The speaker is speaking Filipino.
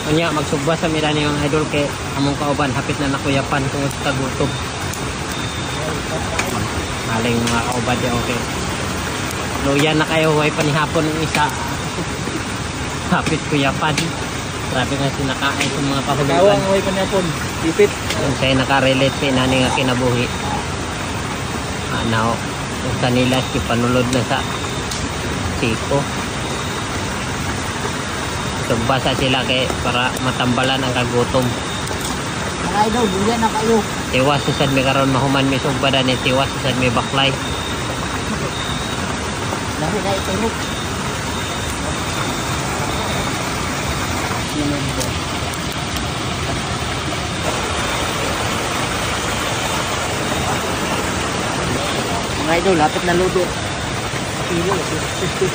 Kanya magsugba sa mirani mga idol kay among kauban hapit na nakuyapan tungod sa gutom. Maling mga kauban di okay. Luya na kayo way panihapon ng isa. Hapit kuyapan. Grabe nga sinakain sa mga kahulugan. Kawang way panihapon. Ipit. Kung sa'yo nakarelate sa inani nga kinabuhi. Ano, kung kanila panulod na sa siko. Sugbasa sila kay para matambalan ang kagutom. Mga idol, luya na kayo. Tiwas susad mi karon mahuman mi sugbadan ni tiwas susad mi baklay. Dami na itulog. Mga idol, lapit na ludo. Kilo, 50.